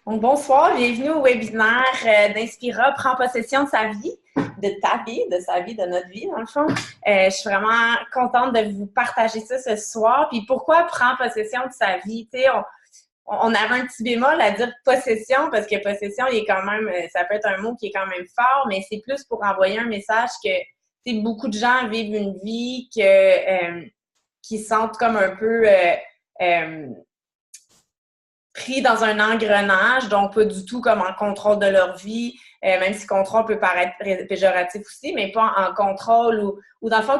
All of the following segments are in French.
Donc, bonsoir, bienvenue au webinaire d'Inspira Prends possession de sa vie, de ta vie, de sa vie, de notre vie, dans le fond. Je suis vraiment contente de vous partager ça ce soir. Puis pourquoi prends possession de sa vie? Tu sais, on avait un petit bémol à dire possession, parce que possession, il est quand même, ça peut être un mot qui est quand même fort, mais c'est plus pour envoyer un message que, tu sais, beaucoup de gens vivent une vie qui sentent comme un peu euh, pris dans un engrenage, donc pas du tout comme en contrôle de leur vie, même si contrôle peut paraître péjoratif aussi, mais pas en contrôle ou dans le fond,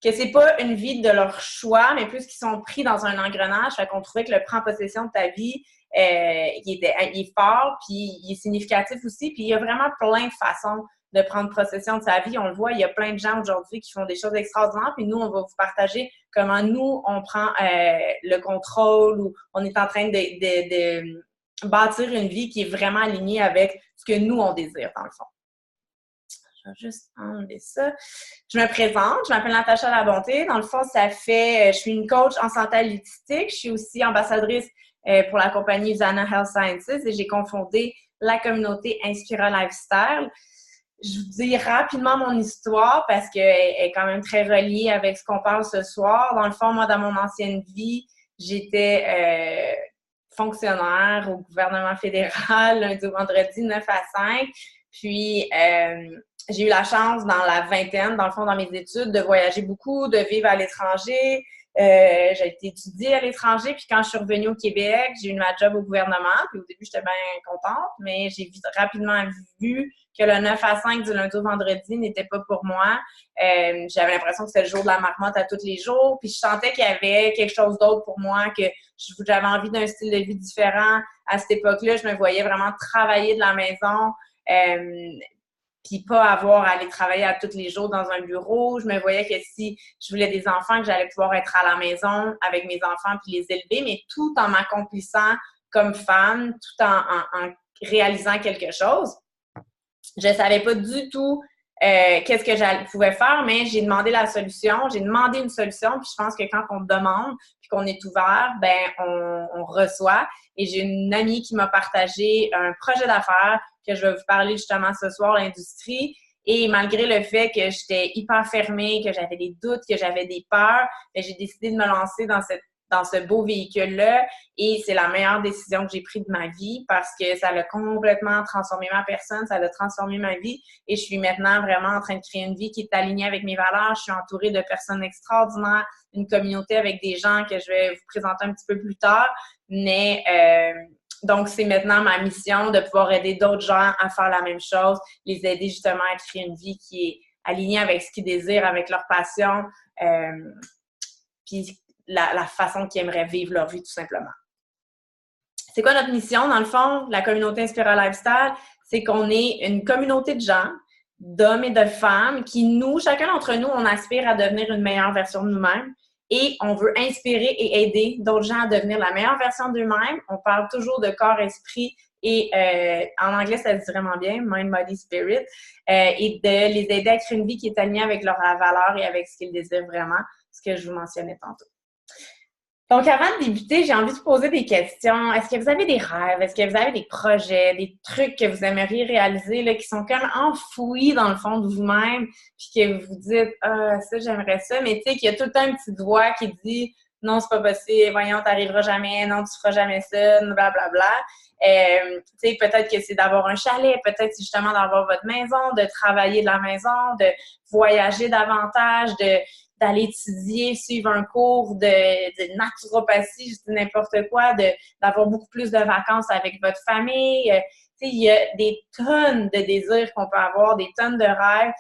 que c'est pas une vie de leur choix, mais plus qu'ils sont pris dans un engrenage. Fait qu'on trouvait que le prends possession de ta vie, il est fort, puis il est significatif aussi, puis il y a vraiment plein de façons de prendre possession de sa vie. On le voit, il y a plein de gens aujourd'hui qui font des choses extraordinaires, puis nous, on va vous partager comment nous, on prend le contrôle ou on est en train de bâtir une vie qui est vraiment alignée avec ce que nous, on désire, dans le fond. Je vais juste enlever ça. Je me présente, je m'appelle Natacha Labonté. Dans le fond, je suis une coach en santé holistique. Je suis aussi ambassadrice pour la compagnie Usana Health Sciences et j'ai cofondé la communauté Inspira Lifestyle. Je vous dis rapidement mon histoire parce qu'elle est quand même très reliée avec ce qu'on parle ce soir. Dans le fond, moi, dans mon ancienne vie, j'étais fonctionnaire au gouvernement fédéral, lundi au vendredi, 9 à 5. Puis, j'ai eu la chance dans la vingtaine, dans le fond, dans mes études, de voyager beaucoup, de vivre à l'étranger. J'ai été étudier à l'étranger, puis quand je suis revenue au Québec, j'ai eu ma job au gouvernement, puis au début, j'étais bien contente, mais j'ai rapidement vu que le 9 à 5 du lundi au vendredi n'était pas pour moi. J'avais l'impression que c'était le jour de la marmotte à tous les jours, puis je sentais qu'il y avait quelque chose d'autre pour moi, que j'avais envie d'un style de vie différent. À cette époque-là, je me voyais vraiment travailler de la maison, puis pas avoir à aller travailler à tous les jours dans un bureau. Je me voyais que si je voulais des enfants, que j'allais pouvoir être à la maison avec mes enfants puis les élever, mais tout en m'accomplissant comme femme, tout en réalisant quelque chose. Je savais pas du tout qu'est-ce que je pouvais faire, mais j'ai demandé la solution. J'ai demandé une solution, puis je pense que quand on demande puis qu'on est ouvert, ben on reçoit. Et j'ai une amie qui m'a partagé un projet d'affaires que je vais vous parler justement ce soir, l'industrie. Et malgré le fait que j'étais hyper fermée, que j'avais des doutes, que j'avais des peurs, ben, j'ai décidé de me lancer dans ce beau véhicule-là. Et c'est la meilleure décision que j'ai prise de ma vie parce que ça a complètement transformé ma personne, ça a transformé ma vie. Et je suis maintenant vraiment en train de créer une vie qui est alignée avec mes valeurs. Je suis entourée de personnes extraordinaires, une communauté avec des gens que je vais vous présenter un petit peu plus tard. Mais donc, c'est maintenant ma mission de pouvoir aider d'autres gens à faire la même chose, les aider justement à créer une vie qui est alignée avec ce qu'ils désirent, avec leur passion, puis la façon qu'ils aimeraient vivre leur vie, tout simplement. C'est quoi notre mission, dans le fond? La communauté Inspira Lifestyle, c'est qu'on est une communauté de gens, d'hommes et de femmes, qui chacun d'entre nous, on aspire à devenir une meilleure version de nous-mêmes et on veut inspirer et aider d'autres gens à devenir la meilleure version d'eux-mêmes. On parle toujours de corps, esprit et en anglais, ça se dit vraiment bien, mind, body, spirit, et de les aider à créer une vie qui est alignée avec leurs valeurs et avec ce qu'ils désirent vraiment, ce que je vous mentionnais tantôt. Donc, avant de débuter, j'ai envie de vous poser des questions. Est-ce que vous avez des rêves? Est-ce que vous avez des projets, des trucs que vous aimeriez réaliser là, qui sont comme enfouis dans le fond de vous-même, puis que vous vous dites ah, ça, j'aimerais ça, mais tu sais, qu'il y a tout le temps un petit doigt qui dit non, c'est pas possible, voyons, t'arriveras jamais, non, tu feras jamais ça, blablabla. Tu sais, peut-être que c'est d'avoir un chalet, peut-être c'est justement d'avoir votre maison, de travailler de la maison, de voyager davantage, d'aller étudier, suivre un cours de naturopathie, juste n'importe quoi, d'avoir beaucoup plus de vacances avec votre famille. Il y a des tonnes de désirs qu'on peut avoir, des tonnes de rêves,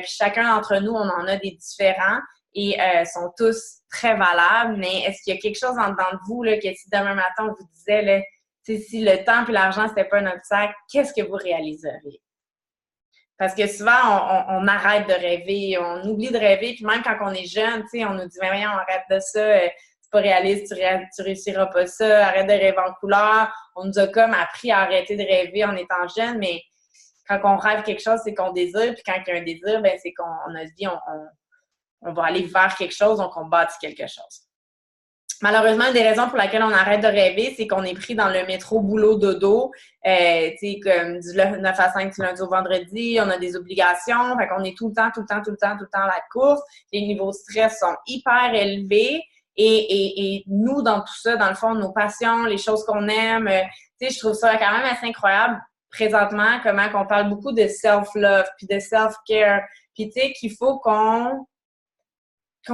puis chacun d'entre nous, on en a des différents et sont tous très valables, mais est-ce qu'il y a quelque chose en dedans de vous, là, que si demain matin, on vous disait, là, si le temps et l'argent, c'était pas notre sac, qu'est-ce que vous réaliseriez? Parce que souvent, on arrête de rêver, on oublie de rêver, puis même quand on est jeune, tu sais, on nous dit, mais voyons, arrête de ça, c'est pas réaliste, tu réussiras pas ça, arrête de rêver en couleur. On nous a comme appris à arrêter de rêver en étant jeune, mais quand on rêve quelque chose, c'est qu'on désire, puis quand il y a un désir, ben c'est qu'on a dit, on va aller vers quelque chose, donc on bâtit quelque chose. Malheureusement, une des raisons pour laquelle on arrête de rêver, c'est qu'on est pris dans le métro boulot dodo, tu sais, comme du 9 à 5 du lundi au vendredi, on a des obligations, fait qu'on est tout le temps, tout le temps, tout le temps, tout le temps à la course. Les niveaux de stress sont hyper élevés et nous, dans tout ça, dans le fond, nos passions, les choses qu'on aime, tu sais, je trouve ça quand même assez incroyable présentement, comment qu'on parle beaucoup de self-love puis de self-care, puis tu sais, qu'il faut qu'on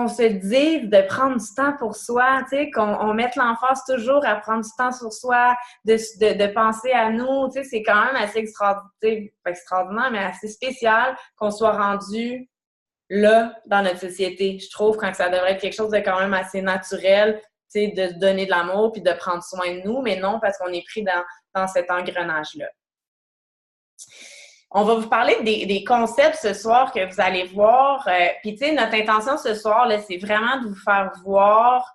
se dise de prendre du temps pour soi, tu sais, qu'on mette l'emphase toujours à prendre du temps sur soi, de penser à nous, tu sais, c'est quand même assez extraordinaire, mais assez spécial qu'on soit rendu là dans notre société. Je trouve quand ça devrait être quelque chose de quand même assez naturel, tu sais, de se donner de l'amour puis de prendre soin de nous, mais non parce qu'on est pris dans cet engrenage-là. On va vous parler des concepts ce soir que vous allez voir. Puis, tu sais, notre intention ce soir, là, c'est vraiment de vous faire voir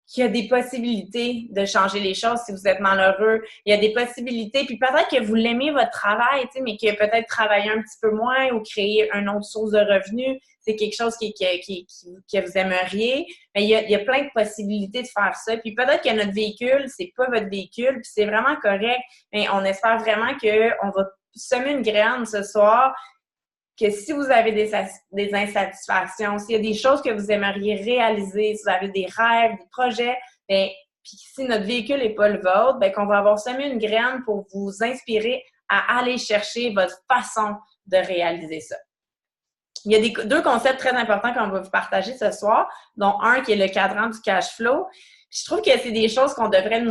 qu'il y a des possibilités de changer les choses si vous êtes malheureux. Il y a des possibilités. Puis peut-être que vous l'aimez, votre travail, tu sais, mais que peut-être travailler un petit peu moins ou créer une autre source de revenus, c'est quelque chose que vous aimeriez. Mais il y a plein de possibilités de faire ça. Puis peut-être que notre véhicule, c'est pas votre véhicule, puis c'est vraiment correct. Mais on espère vraiment qu'on va semer une graine ce soir, que si vous avez des insatisfactions, s'il y a des choses que vous aimeriez réaliser, si vous avez des rêves, des projets, bien, puis si notre véhicule n'est pas le vôtre, bien, qu'on va avoir semé une graine pour vous inspirer à aller chercher votre façon de réaliser ça. Il y a deux concepts très importants qu'on va vous partager ce soir, dont un qui est le cadran du cash flow. Je trouve que c'est des choses qu'on devrait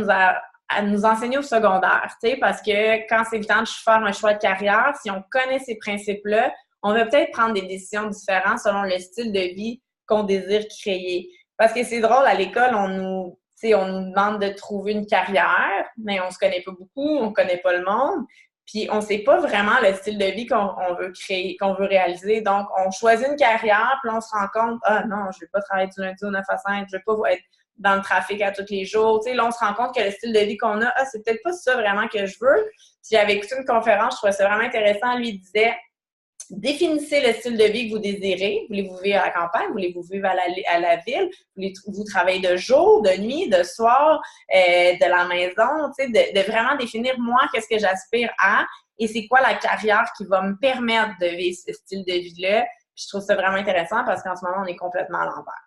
à nous enseigner au secondaire, tu sais, parce que quand c'est le temps de faire un choix de carrière, si on connaît ces principes-là, on va peut-être prendre des décisions différentes selon le style de vie qu'on désire créer. Parce que c'est drôle, à l'école, on nous demande de trouver une carrière, mais on se connaît pas beaucoup, on connaît pas le monde, puis on sait pas vraiment le style de vie qu'on veut créer, qu'on veut réaliser. Donc, on choisit une carrière, puis on se rend compte, ah non, je vais pas travailler du lundi au 9 à 5, je vais pas être dans le trafic à tous les jours. Tu sais, là, on se rend compte que le style de vie qu'on a, c'est peut-être pas ça vraiment que je veux. Puis j'avais écouté une conférence, je trouvais ça vraiment intéressant. Lui, il disait, définissez le style de vie que vous désirez. Voulez-vous vivre à la campagne? Voulez-vous vivre à la ville? Voulez-vous travailler de jour, de nuit, de soir, de la maison? Tu sais, de vraiment définir, moi, qu'est-ce que j'aspire à et c'est quoi la carrière qui va me permettre de vivre ce style de vie-là. Puis je trouve ça vraiment intéressant parce qu'en ce moment, on est complètement à l'envers.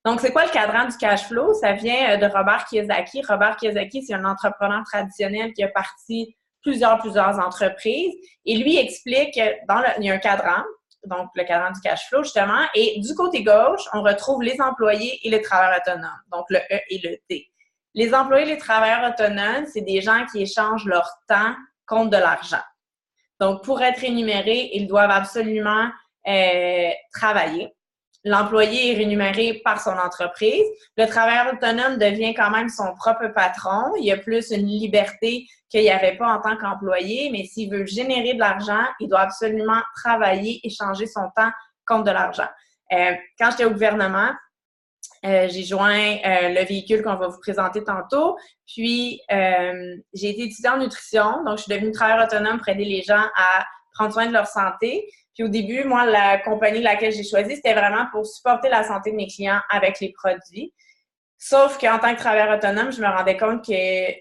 Donc, c'est quoi le cadran du cash flow? Ça vient de Robert Kiyosaki. Robert Kiyosaki, c'est un entrepreneur traditionnel qui a parti plusieurs entreprises. Et lui explique qu'il y a un cadran, donc le cadran du cash flow, justement. Et du côté gauche, on retrouve les employés et les travailleurs autonomes, donc le E et le T. Les employés et les travailleurs autonomes, c'est des gens qui échangent leur temps contre de l'argent. Donc, pour être rémunérés, ils doivent absolument travailler. L'employé est rémunéré par son entreprise. Le travailleur autonome devient quand même son propre patron. Il y a plus une liberté qu'il n'y avait pas en tant qu'employé, mais s'il veut générer de l'argent, il doit absolument travailler et changer son temps contre de l'argent. Quand j'étais au gouvernement, j'ai joint le véhicule qu'on va vous présenter tantôt. Puis, j'ai été étudiante en nutrition, donc je suis devenue travailleur autonome pour aider les gens à prendre soin de leur santé. Puis au début, moi, la compagnie laquelle j'ai choisi, c'était vraiment pour supporter la santé de mes clients avec les produits. Sauf qu'en tant que travailleur autonome, je me rendais compte que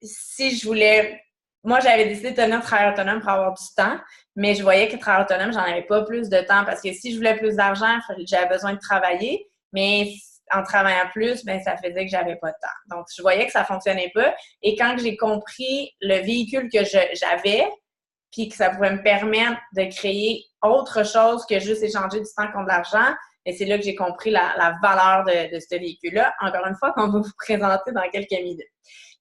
si je voulais... Moi, j'avais décidé de devenir travailleur autonome pour avoir du temps, mais je voyais que travailleur autonome, j'en avais pas plus de temps parce que si je voulais plus d'argent, j'avais besoin de travailler, mais en travaillant plus, ben ça faisait que j'avais pas de temps. Donc, je voyais que ça fonctionnait pas. Et quand j'ai compris le véhicule que j'avais, puis que ça pouvait me permettre de créer autre chose que juste échanger du temps contre de l'argent, et c'est là que j'ai compris la valeur de ce véhicule-là. Encore une fois, qu'on va vous présenter dans quelques minutes.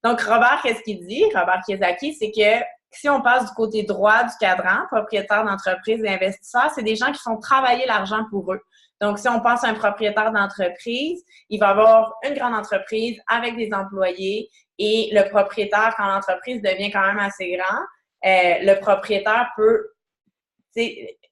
Donc, Robert, qu'est-ce qu'il dit? Robert Kiyosaki, c'est que si on passe du côté droit du cadran, propriétaires d'entreprise et investisseurs, c'est des gens qui font travailler l'argent pour eux. Donc, si on pense à un propriétaire d'entreprise, il va avoir une grande entreprise avec des employés et le propriétaire, quand l'entreprise devient quand même assez grand, le propriétaire peut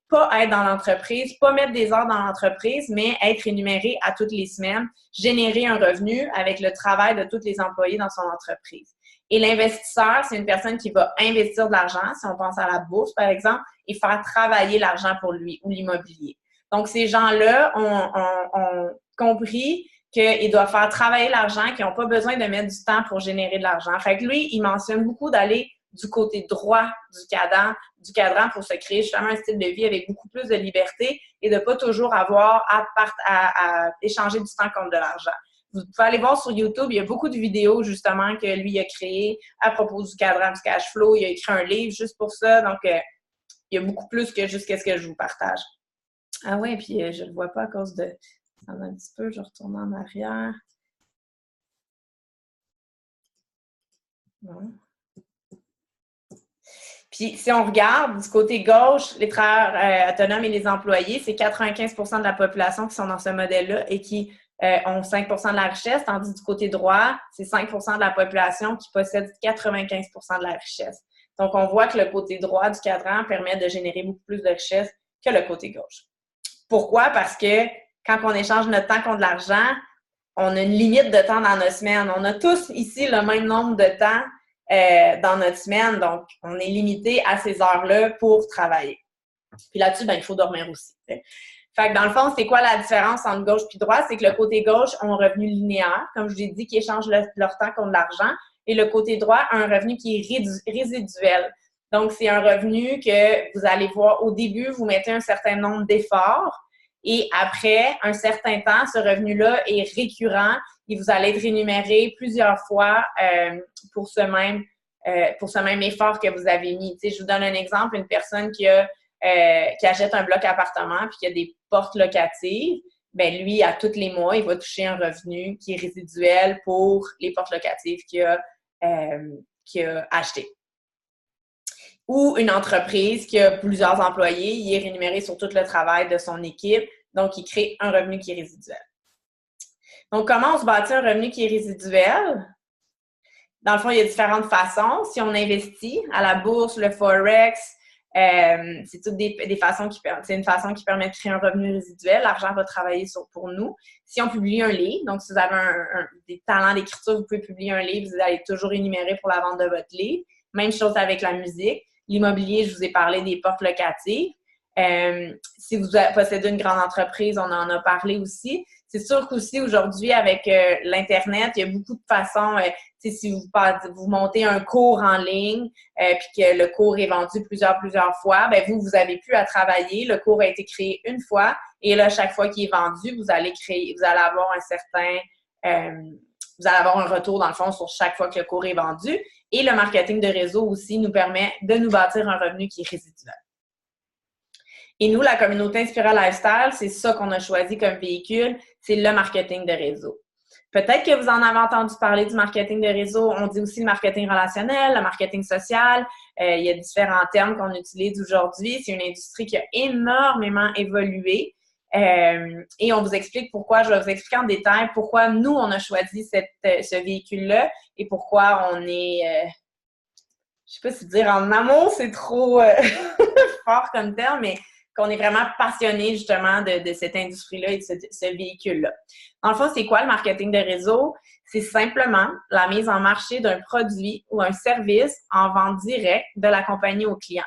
pas être dans l'entreprise, pas mettre des heures dans l'entreprise, mais être rémunéré à toutes les semaines, générer un revenu avec le travail de tous les employés dans son entreprise. Et l'investisseur, c'est une personne qui va investir de l'argent, si on pense à la bourse, par exemple, et faire travailler l'argent pour lui ou l'immobilier. Donc, ces gens-là ont compris qu'ils doivent faire travailler l'argent, qu'ils n'ont pas besoin de mettre du temps pour générer de l'argent. Fait que lui, il mentionne beaucoup d'aller du côté droit du cadran pour se créer justement un style de vie avec beaucoup plus de liberté et de pas toujours avoir à échanger du temps contre de l'argent. Vous pouvez aller voir sur YouTube, il y a beaucoup de vidéos justement que lui a créées à propos du cadran du cash flow. Il a écrit un livre juste pour ça, donc il y a beaucoup plus que juste ce que je vous partage. Ah ouais, puis je le vois pas à cause de... Ça un petit peu, je retourne en arrière. Bon. Puis, si on regarde du côté gauche, les travailleurs autonomes et les employés, c'est 95 de la population qui sont dans ce modèle-là et qui ont 5 de la richesse, tandis du côté droit, c'est 5 de la population qui possède 95 de la richesse. Donc, on voit que le côté droit du cadran permet de générer beaucoup plus de richesse que le côté gauche. Pourquoi? Parce que quand on échange notre temps contre de l'argent, on a une limite de temps dans nos semaines. On a tous ici le même nombre de temps dans notre semaine, donc on est limité à ces heures-là pour travailler. Puis là-dessus, ben, il faut dormir aussi. Fait que dans le fond, c'est quoi la différence entre gauche et droite? C'est que le côté gauche a un revenu linéaire, comme je l'ai dit, qui échange leur temps contre l'argent, et le côté droit a un revenu qui est résiduel. Donc, c'est un revenu que vous allez voir au début, vous mettez un certain nombre d'efforts, et après un certain temps, ce revenu-là est récurrent et vous allez être rémunéré plusieurs fois pour ce même effort que vous avez mis. Tu sais, je vous donne un exemple, une personne qui achète un bloc appartement puis qui a des portes locatives, ben lui, à tous les mois, il va toucher un revenu qui est résiduel pour les portes locatives qu'il a achetées. Ou une entreprise qui a plusieurs employés, il est rémunéré sur tout le travail de son équipe, donc il crée un revenu qui est résiduel. Donc, comment on se bâtit un revenu qui est résiduel? Dans le fond, il y a différentes façons. Si on investit à la bourse, le forex, c'est toutes des façons c'est une façon qui permet de créer un revenu résiduel. L'argent va travailler pour nous. Si on publie un livre, donc si vous avez des talents d'écriture, vous pouvez publier un livre, vous allez toujours énumérer pour la vente de votre livre. Même chose avec la musique. L'immobilier, je vous ai parlé des portes locatives. Si vous possédez une grande entreprise, on en a parlé aussi. C'est sûr qu'aussi aujourd'hui, avec l'Internet, il y a beaucoup de façons. Si vous montez un cours en ligne puis que le cours est vendu plusieurs fois, ben vous avez plus à travailler. Le cours a été créé une fois et là, chaque fois qu'il est vendu, vous allez avoir vous allez avoir un retour, dans le fond, sur chaque fois que le cours est vendu. Et le marketing de réseau aussi nous permet de nous bâtir un revenu qui est résiduel. Et nous, la communauté Inspira Lifestyle, c'est ça qu'on a choisi comme véhicule, c'est le marketing de réseau. Peut-être que vous en avez entendu parler du marketing de réseau. On dit aussi le marketing relationnel, le marketing social. Il y a différents termes qu'on utilise aujourd'hui. C'est une industrie qui a énormément évolué. Et on vous explique pourquoi, je vais vous expliquer en détail pourquoi nous, on a choisi ce véhicule-là et pourquoi on est, je sais pas si dire en amour, c'est trop fort comme terme, mais qu'on est vraiment passionné justement de cette industrie-là et de ce véhicule-là. Dans le fond, c'est quoi le marketing de réseau? C'est simplement la mise en marché d'un produit ou un service en vente directe de la compagnie au client.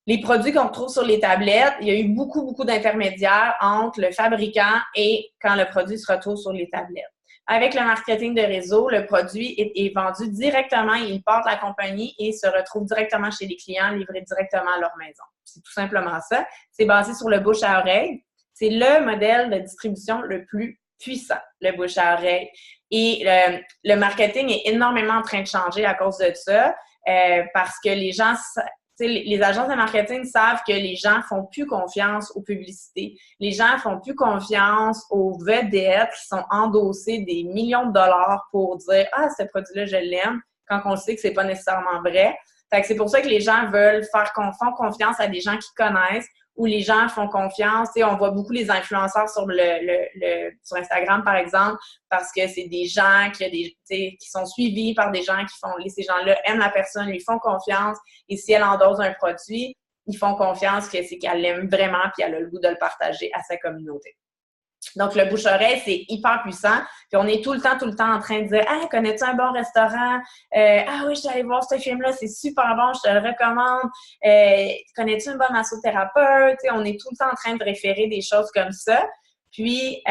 Les produits qu'on retrouve sur les tablettes, il y a eu beaucoup d'intermédiaires entre le fabricant et quand le produit se retrouve sur les tablettes. Avec le marketing de réseau, le produit est vendu directement, il part de la compagnie et se retrouve directement chez les clients, livré directement à leur maison. C'est tout simplement ça. C'est basé sur le bouche à oreille. C'est le modèle de distribution le plus puissant, le bouche à oreille. Et le marketing est énormément en train de changer à cause de ça, parce que les gens... Les agences de marketing savent que les gens font plus confiance aux publicités. Les gens font plus confiance aux vedettes qui sont endossées des millions de dollars pour dire « Ah, ce produit-là, je l'aime », quand on sait que c'est pas nécessairement vrai. Fait que c'est pour ça que les gens veulent font confiance à des gens qui connaissent ou les gens font confiance. Tu sais, on voit beaucoup les influenceurs sur sur Instagram, par exemple, parce que c'est des gens qui sont suivis par des gens ces gens-là aiment la personne, lui font confiance. Et si elle endosse un produit, ils font confiance que c'est qu'elle l'aime vraiment puis elle a le goût de le partager à sa communauté. Donc, le bouche-oreille, c'est hyper puissant. Puis, on est tout le temps en train de dire « Ah, connais-tu un bon restaurant? Ah oui, je suis allée voir ce film-là, c'est super bon, je te le recommande. Connais-tu une bonne massothérapeute? » On est tout le temps en train de référer des choses comme ça. Puis,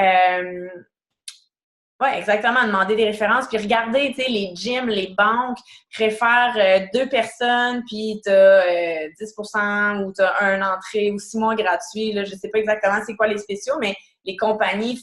Ouais, exactement. Demander des références, puis regarder, tu sais, les gyms, les banques réfèrent 2 personnes, puis tu as 10% ou tu as un entrée ou 6 mois gratuit. Là, je sais pas exactement c'est quoi les spéciaux, mais les compagnies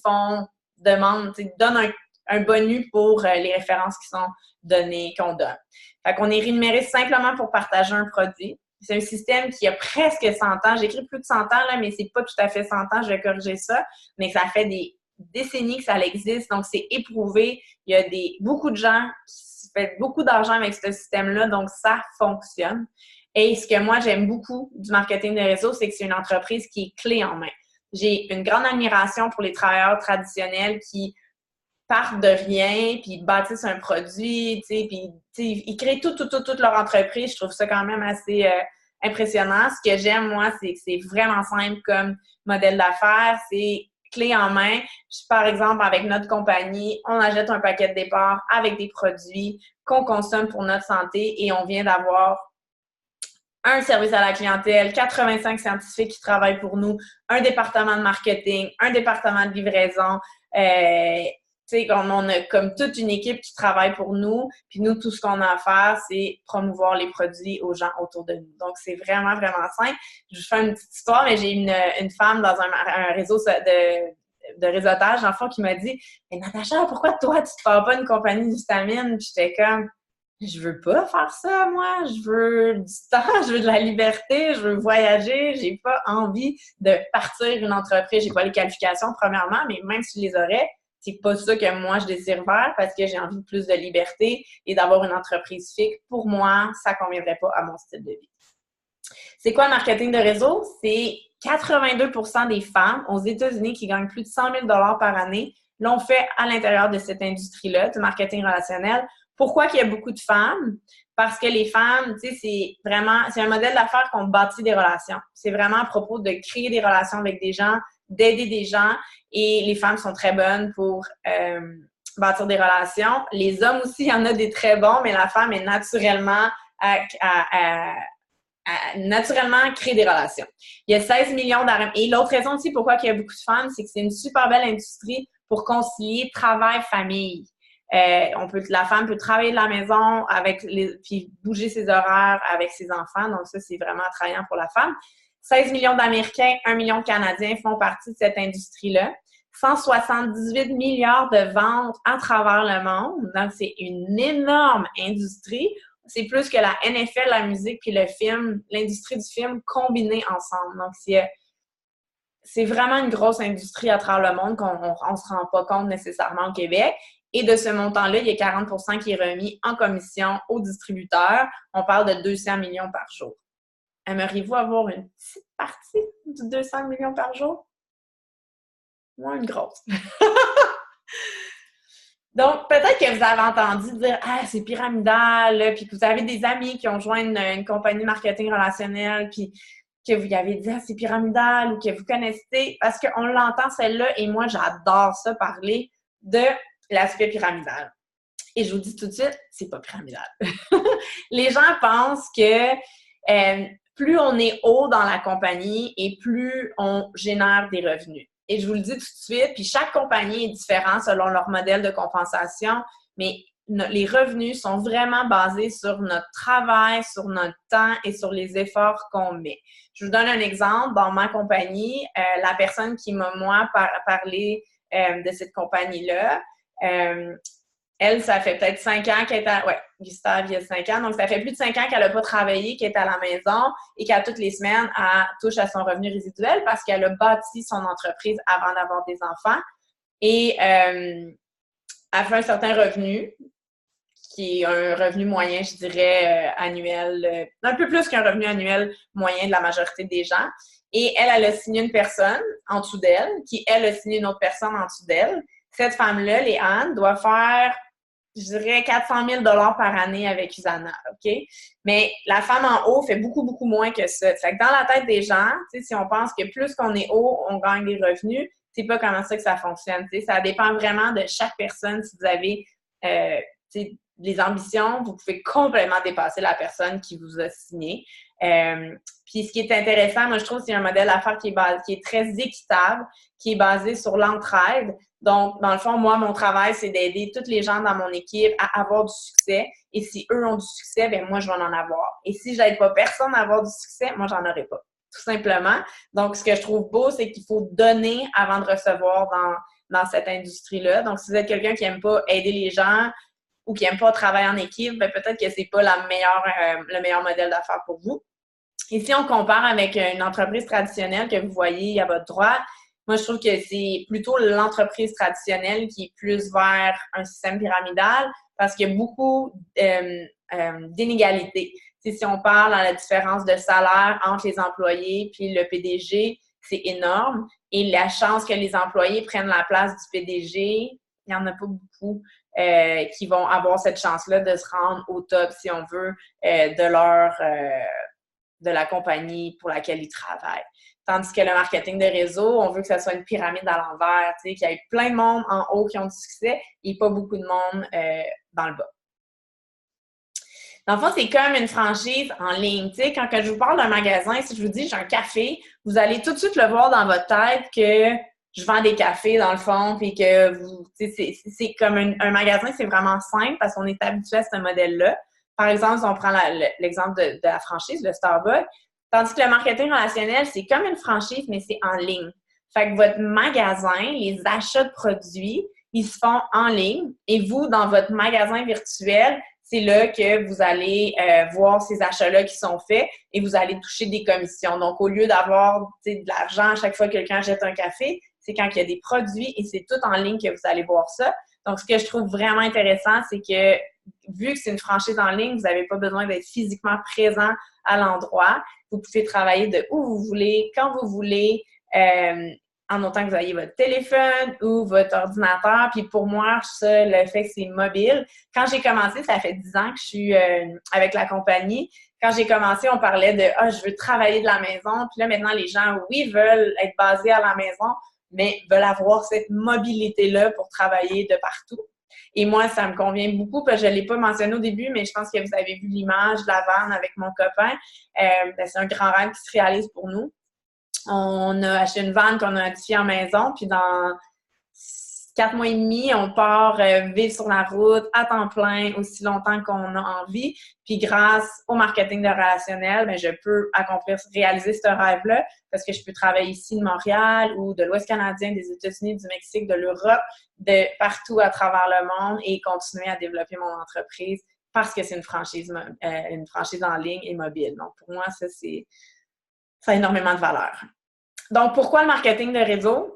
demandent, tu sais, donnent un bonus pour les références qui sont données, qu'on donne. Fait qu'on est rémunéré simplement pour partager un produit. C'est un système qui a presque 100 ans. J'écris plus de 100 ans, là, mais c'est pas tout à fait 100 ans. Je vais corriger ça. Mais ça fait des décennies que ça existe, donc c'est éprouvé. Il y a beaucoup de gens qui font beaucoup d'argent avec ce système-là, donc ça fonctionne. Et ce que moi, j'aime beaucoup du marketing de réseau, c'est que c'est une entreprise qui est clé en main. J'ai une grande admiration pour les travailleurs traditionnels qui partent de rien, puis ils bâtissent un produit, tu sais, puis ils créent toute leur entreprise. Je trouve ça quand même assez impressionnant. Ce que j'aime, moi, c'est que c'est vraiment simple comme modèle d'affaires. C'est clé en main. Par exemple, avec notre compagnie, on achète un paquet de départ avec des produits qu'on consomme pour notre santé et on vient d'avoir un service à la clientèle, 85 scientifiques qui travaillent pour nous, un département de marketing, un département de livraison. Tu sais, on a comme toute une équipe qui travaille pour nous. Puis nous, tout ce qu'on a à faire, c'est promouvoir les produits aux gens autour de nous. Donc, c'est vraiment, vraiment simple. Je vous fais une petite histoire, mais j'ai une femme dans un réseau de réseautage, dans le fond, qui m'a dit « Mais Natacha, pourquoi toi, tu te pars pas une compagnie de vitamines? » Puis j'étais comme « Je veux pas faire ça, moi. Je veux du temps, je veux de la liberté, je veux voyager. J'ai pas envie de partir une entreprise. J'ai pas les qualifications, premièrement, mais même si je les aurais, c'est pas ça que moi, je désire faire parce que j'ai envie de plus de liberté et d'avoir une entreprise fixe. Pour moi, ça conviendrait pas à mon style de vie. C'est quoi le marketing de réseau? C'est 82% des femmes aux États-Unis qui gagnent plus de 100 000 $ par année l'ont fait à l'intérieur de cette industrie-là, du marketing relationnel. Pourquoi qu'il y a beaucoup de femmes? Parce que les femmes, tu sais, c'est un modèle d'affaires qu'on bâtit des relations. C'est vraiment à propos de créer des relations avec des gens, d'aider des gens, et les femmes sont très bonnes pour bâtir des relations. Les hommes aussi, il y en a des très bons, mais la femme est naturellement naturellement créer des relations. Il y a 16 millions d'armes. Et l'autre raison aussi pourquoi il y a beaucoup de femmes, c'est que c'est une super belle industrie pour concilier travail-famille. La femme peut travailler de la maison puis bouger ses horaires avec ses enfants. Donc ça, c'est vraiment attrayant pour la femme. 16 millions d'Américains, 1 million de Canadiens font partie de cette industrie-là. 178 milliards de ventes à travers le monde. Donc, c'est une énorme industrie. C'est plus que la NFL, la musique puis le film, l'industrie du film combinée ensemble. Donc, c'est vraiment une grosse industrie à travers le monde qu'on ne se rend pas compte nécessairement au Québec. Et de ce montant-là, il y a 40% qui est remis en commission aux distributeurs. On parle de 200 millions par jour. Aimeriez-vous avoir une petite partie du 200 millions par jour? Moi, une grosse. Donc, peut-être que vous avez entendu dire « Ah, c'est pyramidal », puis que vous avez des amis qui ont joint une compagnie marketing relationnel, puis que vous y avez dit « Ah, c'est pyramidal » ou que vous connaissez, parce qu'on l'entend celle-là, et moi, j'adore ça, parler de l'aspect pyramidal. Et je vous dis tout de suite, c'est pas pyramidal. Les gens pensent que plus on est haut dans la compagnie et plus on génère des revenus. Et je vous le dis tout de suite, puis chaque compagnie est différente selon leur modèle de compensation, mais les revenus sont vraiment basés sur notre travail, sur notre temps et sur les efforts qu'on met. Je vous donne un exemple. Dans ma compagnie, la personne qui m'a, moi, parlé de cette compagnie-là, elle, ça fait peut-être 5 ans qu'elle est Gustave, il y a 5 ans. Donc, ça fait plus de 5 ans qu'elle n'a pas travaillé, qu'elle est à la maison et qu'à toutes les semaines, elle touche à son revenu résiduel parce qu'elle a bâti son entreprise avant d'avoir des enfants. Et elle fait un certain revenu, qui est un revenu moyen, je dirais, annuel, un peu plus qu'un revenu annuel moyen de la majorité des gens. Et elle a signé une personne en dessous d'elle, qui, elle, a signé une autre personne en dessous d'elle. Cette femme-là, Léane, doit faire, je dirais, 400 000 $ par année avec Usana, OK? Mais la femme en haut fait beaucoup, beaucoup moins que ça. Fait que dans la tête des gens, si on pense que plus qu'on est haut, on gagne des revenus, c'est pas comment ça que ça fonctionne. Ça dépend vraiment de chaque personne. Si vous avez les ambitions, vous pouvez complètement dépasser la personne qui vous a signé. Puis ce qui est intéressant, moi je trouve, c'est un modèle d'affaires qui est très équitable, qui est basé sur l'entraide. Donc, dans le fond, moi, mon travail, c'est d'aider tous les gens dans mon équipe à avoir du succès. Et si eux ont du succès, bien moi, je vais en avoir. Et si je n'aide pas personne à avoir du succès, moi, j'en aurai pas. Tout simplement. Donc, ce que je trouve beau, c'est qu'il faut donner avant de recevoir dans cette industrie-là. Donc, si vous êtes quelqu'un qui n'aime pas aider les gens ou qui n'aime pas travailler en équipe, bien, peut-être que c'est pas le meilleur modèle d'affaires pour vous. Et si on compare avec une entreprise traditionnelle que vous voyez à votre droite, moi, je trouve que c'est plutôt l'entreprise traditionnelle qui est plus vers un système pyramidal parce qu'il y a beaucoup d'inégalités. Si on parle dans la différence de salaire entre les employés puis le PDG, c'est énorme. Et la chance que les employés prennent la place du PDG, il n'y en a pas beaucoup qui vont avoir cette chance-là de se rendre au top, si on veut, de la compagnie pour laquelle ils travaillent. Tandis que le marketing de réseau, on veut que ça soit une pyramide à l'envers, qu'il y ait plein de monde en haut qui ont du succès et pas beaucoup de monde dans le bas. Dans le fond, c'est comme une franchise en ligne. Quand je vous parle d'un magasin, si je vous dis j'ai un café, vous allez tout de suite le voir dans votre tête que je vends des cafés dans le fond, puis que c'est comme un magasin, c'est vraiment simple parce qu'on est habitué à ce modèle-là. Par exemple, si on prend l'exemple de la franchise, le Starbucks, tandis que le marketing relationnel, c'est comme une franchise, mais c'est en ligne. Fait que votre magasin, les achats de produits, ils se font en ligne et vous, dans votre magasin virtuel, c'est là que vous allez voir ces achats-là qui sont faits et vous allez toucher des commissions. Donc, au lieu d'avoir de l'argent à chaque fois que quelqu'un jette un café, c'est quand il y a des produits et c'est tout en ligne que vous allez voir ça. Donc, ce que je trouve vraiment intéressant, c'est que vu que c'est une franchise en ligne, vous n'avez pas besoin d'être physiquement présent à l'endroit. Vous pouvez travailler de où vous voulez, quand vous voulez, en autant que vous ayez votre téléphone ou votre ordinateur. Puis pour moi, ça, le fait que c'est mobile. Quand j'ai commencé, ça fait 10 ans que je suis avec la compagnie. Quand j'ai commencé, on parlait de « Ah, je veux travailler de la maison ». Puis là, maintenant, les gens, oui, veulent être basés à la maison, mais veulent avoir cette mobilité-là pour travailler de partout. Et moi, ça me convient beaucoup, parce que je ne l'ai pas mentionné au début, mais je pense que vous avez vu l'image de la vanne avec mon copain. C'est un grand rêve qui se réalise pour nous. On a acheté une vanne qu'on a modifiée en maison, puis dans 4 mois et demi, on part vivre sur la route à temps plein aussi longtemps qu'on a envie. Puis grâce au marketing de relationnel, bien, je peux réaliser ce rêve-là parce que je peux travailler ici de Montréal ou de l'Ouest canadien, des États-Unis, du Mexique, de l'Europe, de partout à travers le monde et continuer à développer mon entreprise parce que c'est une franchise en ligne et mobile. Donc, pour moi, ça a énormément de valeur. Donc, pourquoi le marketing de réseau?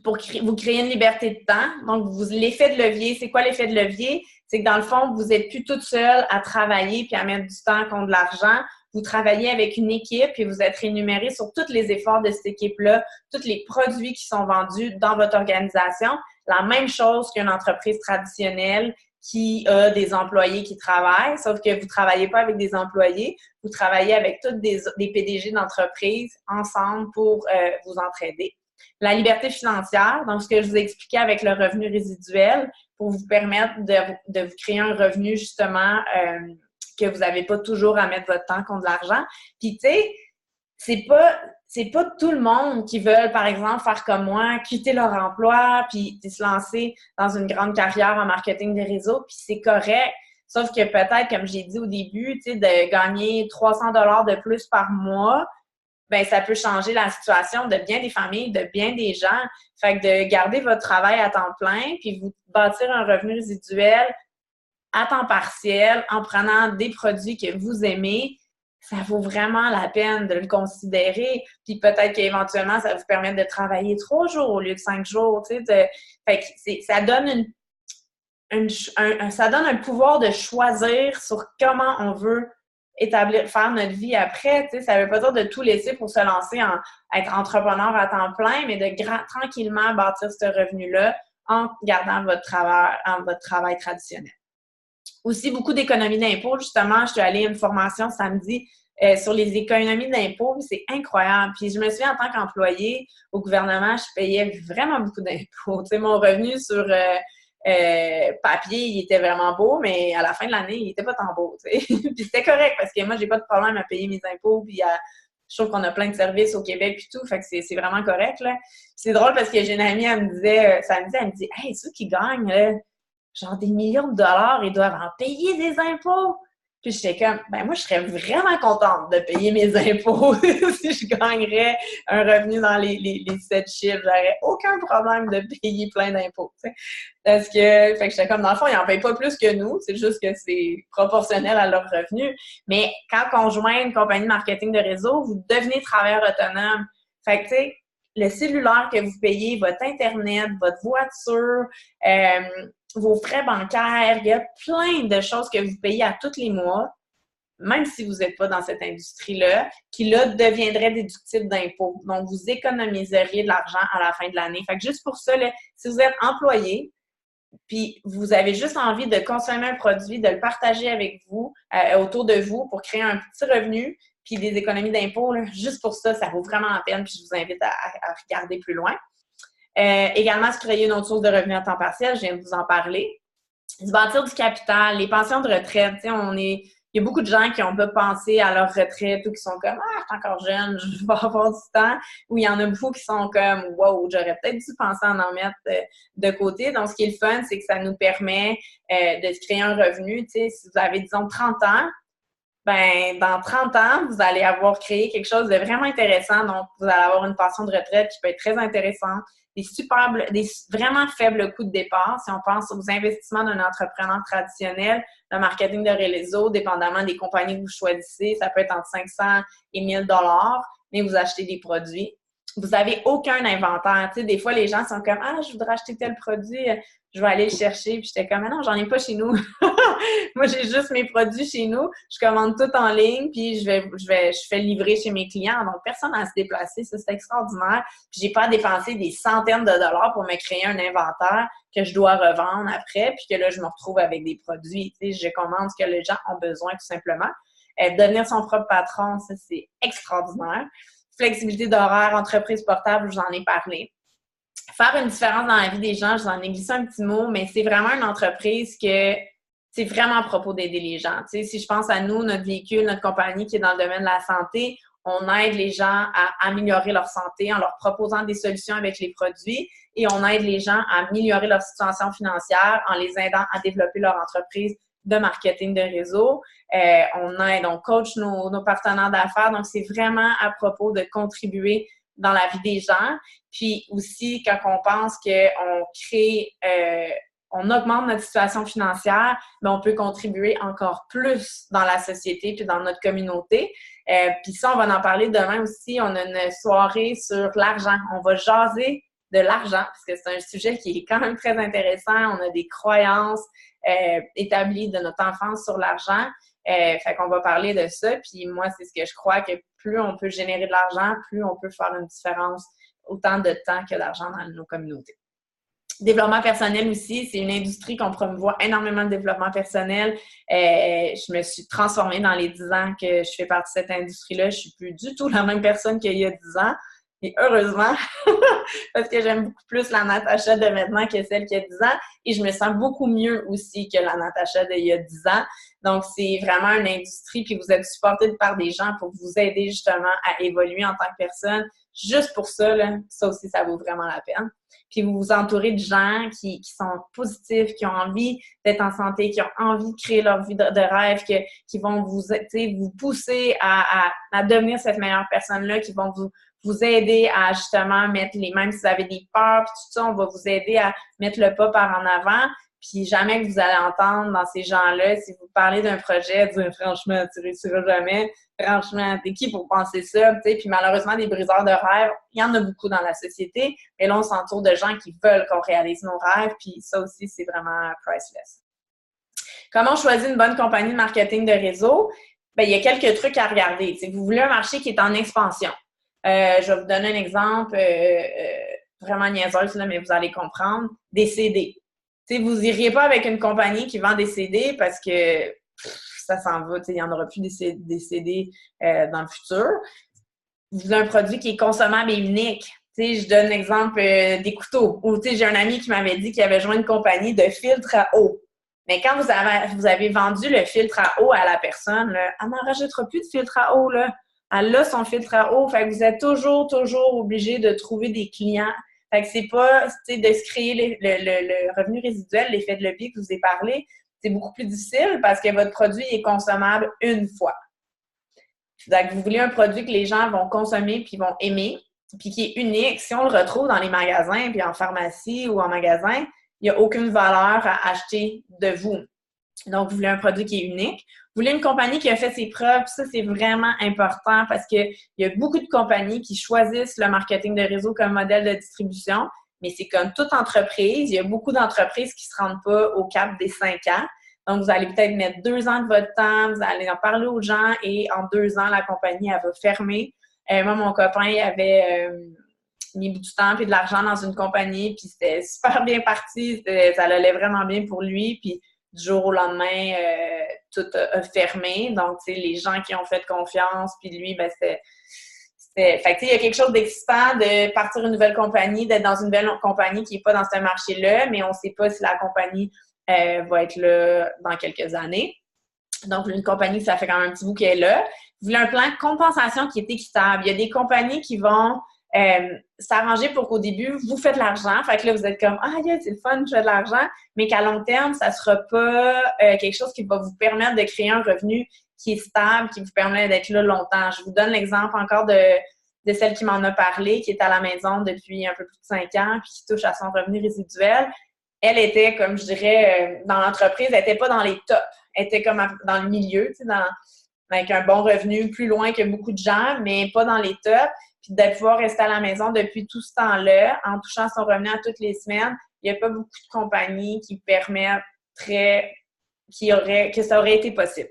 Pour vous créer une liberté de temps. Donc, l'effet de levier, c'est quoi l'effet de levier? C'est que dans le fond, vous n'êtes plus toute seule à travailler puis à mettre du temps contre de l'argent. Vous travaillez avec une équipe et vous êtes rémunéré sur tous les efforts de cette équipe-là, tous les produits qui sont vendus dans votre organisation. La même chose qu'une entreprise traditionnelle qui a des employés qui travaillent, sauf que vous ne travaillez pas avec des employés, vous travaillez avec tous des PDG d'entreprise ensemble pour vous entraider. La liberté financière, donc ce que je vous ai expliqué avec le revenu résiduel, pour vous permettre de vous créer un revenu justement que vous n'avez pas toujours à mettre votre temps contre de l'argent. Puis tu sais, c'est pas tout le monde qui veut, par exemple, faire comme moi, quitter leur emploi puis se lancer dans une grande carrière en marketing des réseaux, puis c'est correct. Sauf que peut-être, comme j'ai dit au début, tu sais, de gagner 300 $ de plus par mois, ben ça peut changer la situation de bien des familles, de bien des gens. Fait que de garder votre travail à temps plein puis vous bâtir un revenu résiduel à temps partiel en prenant des produits que vous aimez, ça vaut vraiment la peine de le considérer. Puis peut-être qu'éventuellement, ça vous permet de travailler 3 jours au lieu de 5 jours. Tu sais, fait que ça donne ça donne un pouvoir de choisir sur comment on veut faire notre vie après. Tu sais, ça veut pas dire de tout laisser pour se lancer être entrepreneur à temps plein, mais de tranquillement bâtir ce revenu-là en gardant votre travail traditionnel. Aussi, beaucoup d'économies d'impôts. Justement, je suis allée à une formation samedi sur les économies d'impôts. C'est incroyable. Puis je me souviens, en tant qu'employée au gouvernement, je payais vraiment beaucoup d'impôts. Tu sais, mon revenu sur papier, il était vraiment beau, mais à la fin de l'année, il était pas tant beau, tu sais. Puis c'était correct, parce que moi, j'ai pas de problème à payer mes impôts, puis je trouve qu'on a plein de services au Québec puis tout, fait que c'est vraiment correct, là. Puis c'est drôle parce que j'ai une amie, elle me dit, « Hey, ceux qui gagnent, genre des millions de dollars, ils doivent en payer des impôts! » Puis j'étais comme, ben moi, je serais vraiment contente de payer mes impôts si je gagnerais un revenu dans les 7 chiffres. J'aurais aucun problème de payer plein d'impôts, tu sais. Parce que, fait que j'étais comme, dans le fond, ils n'en payent pas plus que nous. C'est juste que c'est proportionnel à leurs revenus. Mais quand on joint une compagnie de marketing de réseau, vous devenez travailleur autonome. Fait que, tu sais, le cellulaire que vous payez, votre Internet, votre voiture, vos frais bancaires, il y a plein de choses que vous payez à tous les mois, même si vous n'êtes pas dans cette industrie-là, qui, là, deviendraient déductibles d'impôts. Donc, vous économiseriez de l'argent à la fin de l'année. Fait que juste pour ça, là, si vous êtes employé, puis vous avez juste envie de consommer un produit, de le partager avec vous, autour de vous, pour créer un petit revenu, puis des économies d'impôts, là, juste pour ça, ça vaut vraiment la peine, puis je vous invite à regarder plus loin. Également, se créer une autre source de revenus à temps partiel, je viens de vous en parler. Se bâtir du capital, les pensions de retraite, tu sais, il y a beaucoup de gens qui n'ont pas pensé à leur retraite ou qui sont comme « Ah, je suis encore jeune, je vais avoir du temps », ou il y en a beaucoup qui sont comme « Wow, j'aurais peut-être dû penser à en mettre de côté ». Donc, ce qui est le fun, c'est que ça nous permet de se créer un revenu. Tu sais, si vous avez, disons, 30 ans, ben dans 30 ans, vous allez avoir créé quelque chose de vraiment intéressant. Donc, vous allez avoir une pension de retraite qui peut être très intéressante, des vraiment faibles coûts de départ. Si on pense aux investissements d'un entrepreneur traditionnel, le marketing de réseau, dépendamment des compagnies que vous choisissez, ça peut être entre 500 et 1000 $, mais vous achetez des produits. Vous n'avez aucun inventaire. Tu sais, des fois, les gens sont comme « Ah, je voudrais acheter tel produit, je vais aller le chercher. » Puis j'étais comme « Ah non, j'en ai pas chez nous. » Moi, j'ai juste mes produits chez nous. Je commande tout en ligne, puis je fais livrer chez mes clients. Donc, personne n'a à se déplacer. Ça, c'est extraordinaire. Puis j'ai pas à dépenser des centaines de dollars pour me créer un inventaire que je dois revendre après, puis que là, je me retrouve avec des produits. Tu sais, je commande ce que les gens ont besoin, tout simplement. Devenir son propre patron, ça, c'est extraordinaire. Flexibilité d'horaire, entreprise portable, je vous en ai parlé. Faire une différence dans la vie des gens, je vous en ai glissé un petit mot, mais c'est vraiment une entreprise que c'est vraiment à propos d'aider les gens. Tu sais, si je pense à nous, notre véhicule, notre compagnie qui est dans le domaine de la santé, on aide les gens à améliorer leur santé en leur proposant des solutions avec les produits et on aide les gens à améliorer leur situation financière en les aidant à développer leur entreprise de marketing de réseau. On coach nos partenaires d'affaires. Donc, c'est vraiment à propos de contribuer dans la vie des gens. Puis aussi, quand on pense qu'on crée, on augmente notre situation financière, mais on peut contribuer encore plus dans la société puis dans notre communauté. Puis ça, on va en parler demain aussi. On a une soirée sur l'argent. On va jaser de l'argent, parce que c'est un sujet qui est quand même très intéressant. On a des croyances établies de notre enfance sur l'argent. Fait qu'on va parler de ça. Puis moi, c'est ce que je crois, que plus on peut générer de l'argent, plus on peut faire une différence autant de temps que d'argent dans nos communautés. Développement personnel aussi, c'est une industrie qu'on promouvoit énormément de développement personnel. Je me suis transformée dans les 10 ans que je fais partie de cette industrie-là. Je suis plus du tout la même personne qu'il y a 10 ans. Et heureusement, parce que j'aime beaucoup plus la Natacha de maintenant que celle qui a 10 ans. Et je me sens beaucoup mieux aussi que la Natacha d'il y a 10 ans. Donc, c'est vraiment une industrie, puis vous êtes supporté par des gens pour vous aider justement à évoluer en tant que personne. Juste pour ça, là, ça aussi, ça vaut vraiment la peine. Puis vous vous entourez de gens qui sont positifs, qui ont envie d'être en santé, qui ont envie de créer leur vie de rêve, qui vont vous pousser à devenir cette meilleure personne-là, qui vont vous aider à justement mettre même si vous avez des peurs, puis tout ça, on va vous aider à mettre le pas par en avant. Puis jamais que vous allez entendre dans ces gens-là, si vous parlez d'un projet, dire franchement, tu réussiras jamais. Franchement, t'es qui pour penser ça? T'sais? Puis malheureusement, des briseurs de rêves, il y en a beaucoup dans la société. Mais là, on s'entoure de gens qui veulent qu'on réalise nos rêves. Puis ça aussi, c'est vraiment priceless. Comment on choisit une bonne compagnie de marketing de réseau? Bien, il y a quelques trucs à regarder. T'sais, vous voulez un marché qui est en expansion. Je vais vous donner un exemple vraiment niaiseuse, là, mais vous allez comprendre. Des CD. T'sais, vous n'iriez pas avec une compagnie qui vend des CD parce que ça s'en va, il n'y en aura plus des CD dans le futur. Vous avez un produit qui est consommable et unique. Tu sais, je donne l'exemple des couteaux. Ou, tu sais, j'ai un ami qui m'avait dit qu'il avait joint une compagnie de filtres à eau. Mais quand vous avez vendu le filtre à eau à la personne, là, elle n'en rajoutera plus de filtre à eau, là. Elle a son filtre à eau. Fait que vous êtes toujours obligé de trouver des clients. Fait que c'est pas, tu sais, de se créer le revenu résiduel, l'effet de levier que je vous ai parlé, c'est beaucoup plus difficile parce que votre produit est consommable une fois. Donc, vous voulez un produit que les gens vont consommer puis vont aimer, puis qui est unique. Si on le retrouve dans les magasins, puis en pharmacie ou en magasin, il n'y a aucune valeur à acheter de vous. Donc, vous voulez un produit qui est unique. Vous voulez une compagnie qui a fait ses preuves. Ça, c'est vraiment important parce qu'il y a beaucoup de compagnies qui choisissent le marketing de réseau comme modèle de distribution, mais c'est comme toute entreprise. Il y a beaucoup d'entreprises qui ne se rendent pas au cap des 5 ans. Donc, vous allez peut-être mettre 2 ans de votre temps, vous allez en parler aux gens et en 2 ans, la compagnie, elle va fermer. Moi, mon copain, il avait mis du temps et de l'argent dans une compagnie, puis c'était super bien parti. Ça allait vraiment bien pour lui, puis du jour au lendemain, tout a fermé. Donc, tu sais, les gens qui ont fait confiance, puis lui, ben c'était... Fait que, tu sais, il y a quelque chose d'excitant de partir une nouvelle compagnie, d'être dans une nouvelle compagnie qui n'est pas dans ce marché-là, mais on ne sait pas si la compagnie va être là dans quelques années. Donc, une compagnie, ça fait quand même un petit bout qu'elle est là. Vous voulez un plan de compensation qui est équitable. Il y a des compagnies qui vont s'arranger pour qu'au début, vous faites de l'argent. Fait que là, vous êtes comme « Ah, yeah, c'est le fun, je fais de l'argent », mais qu'à long terme, ça ne sera pas quelque chose qui va vous permettre de créer un revenu qui est stable, qui vous permet d'être là longtemps. Je vous donne l'exemple encore de celle qui m'en a parlé, qui est à la maison depuis un peu plus de 5 ans, puis qui touche à son revenu résiduel. Elle était, comme je dirais, dans l'entreprise, elle n'était pas dans les tops. Elle était comme dans le milieu, tu sais, avec un bon revenu, plus loin que beaucoup de gens, mais pas dans les tops. Puis de pouvoir rester à la maison depuis tout ce temps-là, en touchant son revenu à toutes les semaines, il n'y a pas beaucoup de compagnies qui permettent que ça aurait été possible.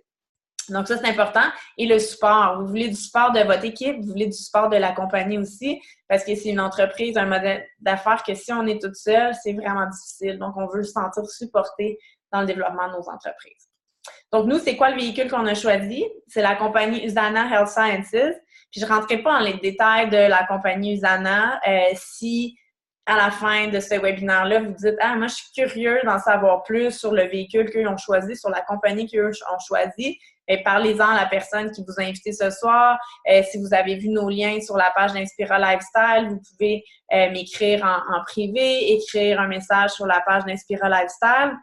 Donc, ça, c'est important. Et le support. Vous voulez du support de votre équipe, vous voulez du support de la compagnie aussi, parce que c'est une entreprise, un modèle d'affaires que si on est toute seule, c'est vraiment difficile. Donc, on veut se sentir supporté dans le développement de nos entreprises. Donc, nous, c'est quoi le véhicule qu'on a choisi? C'est la compagnie Usana Health Sciences. Puis, je ne rentrerai pas dans les détails de la compagnie Usana. Si, à la fin de ce webinaire-là, vous dites « Ah, moi, je suis curieux d'en savoir plus sur le véhicule qu'eux ont choisi, sur la compagnie qu'eux ont choisi. » Parlez-en à la personne qui vous a invité ce soir. Si vous avez vu nos liens sur la page d'Inspira Lifestyle, vous pouvez m'écrire en privé, écrire un message sur la page d'Inspira Lifestyle.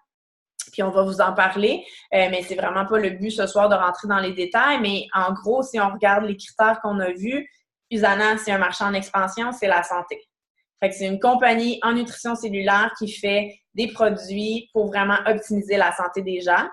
Puis on va vous en parler, mais c'est vraiment pas le but ce soir de rentrer dans les détails. Mais en gros, si on regarde les critères qu'on a vus, Usana, c'est un marché en expansion, c'est la santé. Fait que c'est une compagnie en nutrition cellulaire qui fait des produits pour vraiment optimiser la santé des gens.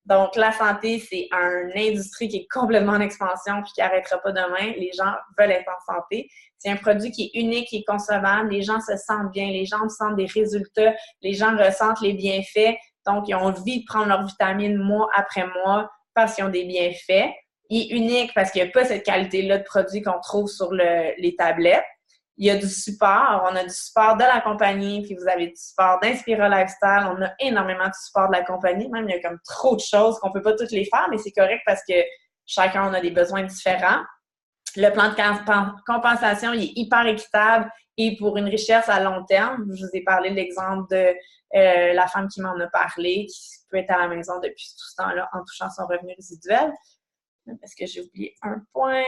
Donc, la santé, c'est une industrie qui est complètement en expansion puis qui n'arrêtera pas demain. Les gens veulent être en santé. C'est un produit qui est unique, qui est consommable. Les gens se sentent bien. Les gens sentent des résultats. Les gens ressentent les bienfaits. Donc, ils ont envie de prendre leurs vitamines mois après mois parce qu'ils ont des bienfaits. Il est unique parce qu'il n'y a pas cette qualité-là de produit qu'on trouve sur les tablettes. Il y a du support. On a du support de la compagnie, puis vous avez du support d'Inspira Lifestyle. On a énormément de support de la compagnie. Même, il y a comme trop de choses qu'on ne peut pas toutes les faire, mais c'est correct parce que chacun, on a des besoins différents. Le plan de compensation, il est hyper équitable et pour une richesse à long terme. Je vous ai parlé de l'exemple de la femme qui m'en a parlé, qui peut être à la maison depuis tout ce temps-là en touchant son revenu résiduel. Parce que j'ai oublié un point.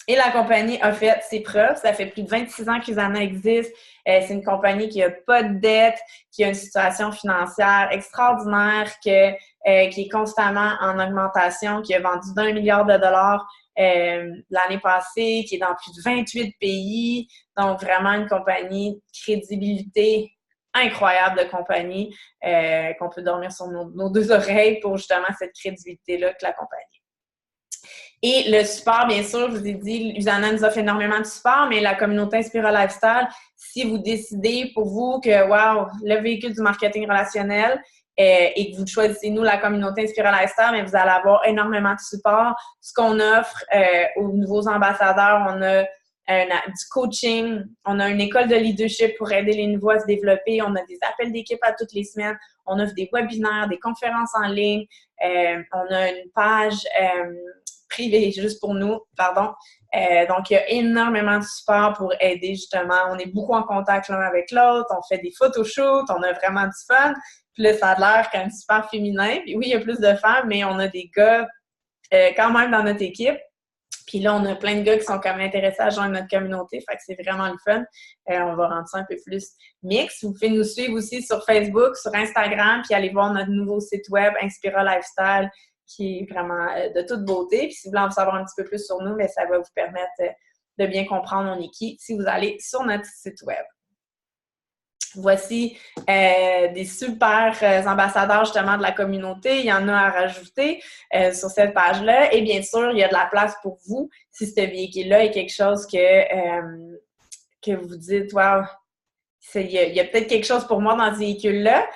Et la compagnie a fait ses preuves. Ça fait plus de 26 ans qu'Usana existe. C'est une compagnie qui n'a pas de dette, qui a une situation financière extraordinaire, qui est constamment en augmentation, qui a vendu d'1 milliard de dollars l'année passée, qui est dans plus de 28 pays. Donc, vraiment une compagnie, crédibilité incroyable de compagnie, qu'on peut dormir sur nos deux oreilles pour justement cette crédibilité-là que la compagnie. Et le support, bien sûr, je vous ai dit, Usana nous offre énormément de support, mais la communauté Inspira Lifestyle, si vous décidez pour vous que, wow, le véhicule du marketing relationnel et que vous choisissez, nous, la communauté Inspira Lifestyle, mais vous allez avoir énormément de support. Ce qu'on offre aux nouveaux ambassadeurs, on a du coaching, on a une école de leadership pour aider les nouveaux à se développer, on a des appels d'équipe à toutes les semaines, on offre des webinaires, des conférences en ligne, on a une page privé, juste pour nous, pardon. Donc, il y a énormément de support pour aider, justement. On est beaucoup en contact l'un avec l'autre, on fait des photoshoots, on a vraiment du fun. Puis là, ça a l'air quand même super féminin. Puis oui, il y a plus de femmes, mais on a des gars quand même dans notre équipe. Puis là, on a plein de gars qui sont quand même intéressés à joindre notre communauté. Fait que c'est vraiment le fun. On va rendre ça un peu plus mix. Vous pouvez nous suivre aussi sur Facebook, sur Instagram, puis aller voir notre nouveau site web, Inspira Lifestyle, qui est vraiment de toute beauté. Puis si vous voulez en savoir un petit peu plus sur nous, bien, ça va vous permettre de bien comprendre on est qui si vous allez sur notre site web. Voici des super ambassadeurs justement de la communauté. Il y en a à rajouter sur cette page-là. Et bien sûr, il y a de la place pour vous si ce véhicule-là est quelque chose que vous dites « Wow, il y a peut-être quelque chose pour moi dans ce véhicule-là. »